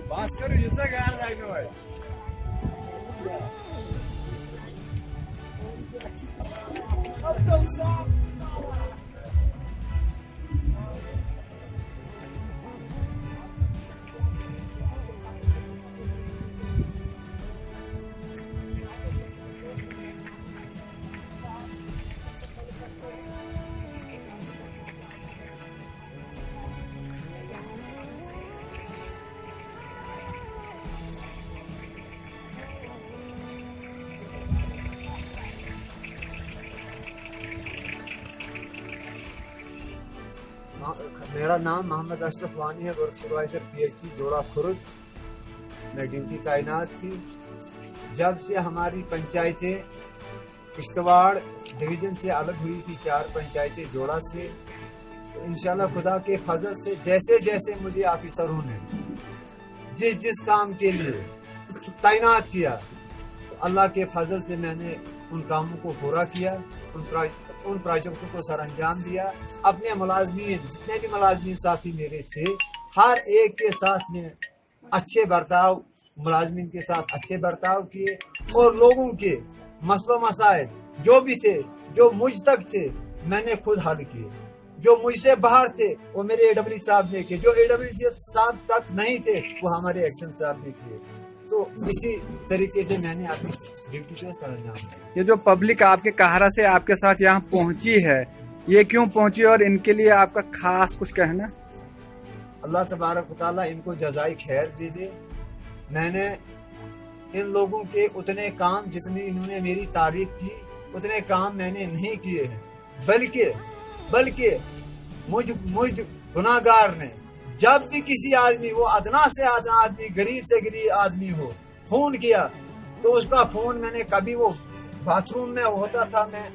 भास्कर युद्ध घ्यायला लागलोय. मेरा नाम मोहम्मद अशरफ वानी है, वर्क सुपरवाइजर PHC जोड़ा खुर्द में ड्यूटी तैनात थी. जब से हमारी पंचायतें किश्तवाड़ डिवीज़न से अलग हुई थी, 4 पंचायतें जोड़ा से, तो इंशाल्लाह खुदा के फजल से जैसे जैसे मुझे ऑफिसरों ने जिस जिस काम के लिए तैनात किया, तो अल्लाह के फजल से मैंने उन कामों को पूरा किया, उन प्रोजेक्टों को सर अंजाम दिया. अपने मुलाजमीन, जितने भी मुलाजमीन साथी मेरे थे, हर एक के साथ में अच्छे बर्ताव, मुलाजमीन के साथ अच्छे बर्ताव किए, और लोगों के मसलों मसाइल जो भी थे, जो मुझ तक थे, मैंने खुद हल किए. जो मुझसे बाहर थे वो मेरे AWD साहब ने किए, जो AWD साहब तक नहीं थे वो हमारे एक्शन साहब ने किए. तो इसी तरीके से मैंने अपनी ड्यूटी को सर अंजाम दिया. ये जो पब्लिक आपके कहरा से आपके साथ यहाँ पहुँची है, ये क्यों पहुँची और इनके लिए आपका खास कुछ कहना? अल्लाह तबारक व तआला इनको जज़ाई खैर दे दे. मैंने इन लोगों के उतने काम, जितनी इन्होंने मेरी तारीफ की, उतने काम मैंने नहीं किए हैं, बल्कि मुझ गुनाहगार ने जब भी किसी आदमी, वो अदना से अदना आदमी, गरीब से गरीब आदमी हो, फोन किया, तो उसका फोन मैंने, कभी वो बाथरूम में होता था, मैं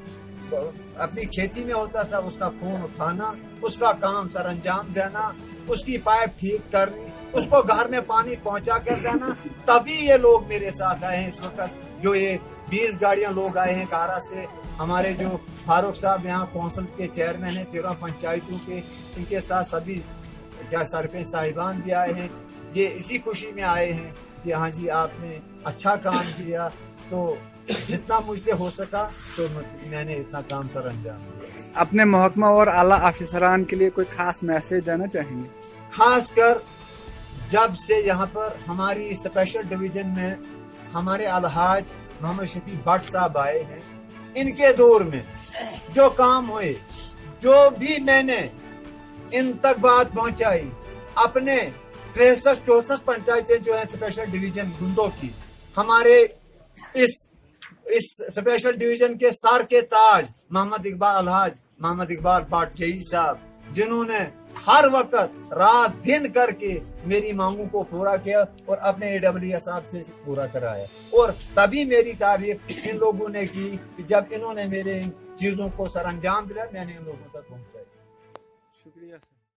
अपनी खेती में होता था, उसका फोन उठाना, उसका काम सर अंजाम देना, उसकी पाइप ठीक करनी, उसको घर में पानी पहुंचा कर देना. तभी ये लोग मेरे साथ आए हैं इस वक्त. जो ये 20 गाड़ियां लोग आए हैं कारा से, हमारे जो फारूक साहब यहाँ कौंसिल के चेयरमैन हैं 13 पंचायतों के, इनके साथ सभी क्या सरपंच साहिबान भी आए हैं. ये इसी खुशी में आए हैं कि हाँ जी आपने अच्छा काम किया, तो जितना मुझसे हो सका तो मैंने इतना काम सर अंजाम दिया. अपने महकमा और आला अफसरान के लिए कोई खास मैसेज देना चाहेंगे? खास कर जब से यहाँ पर हमारी स्पेशल डिवीजन में हमारे अलहाज मोहम्मद शफी भट्ट साहब आए हैं, इनके दौर में जो काम हुए, जो भी मैंने इन तक बात पहुंचाई, अपने 63-64 पंचायतें जो है स्पेशल डिवीजन गुंदों की, हमारे इस स्पेशल डिवीजन के सर के ताज मोहम्मद इकबाल अलहाज मोहम्मद इकबाल भट्ट जई साहब, जिन्होंने हर वक्त रात दिन करके मेरी मांगों को पूरा किया और अपने AWD साहब से पूरा कराया. और तभी मेरी तारीफ इन लोगों ने की कि जब इन्होंने मेरे इन चीजों को सर अंजाम दिया, मैंने इन लोगों तक पहुंचाई. शुक्रिया सर.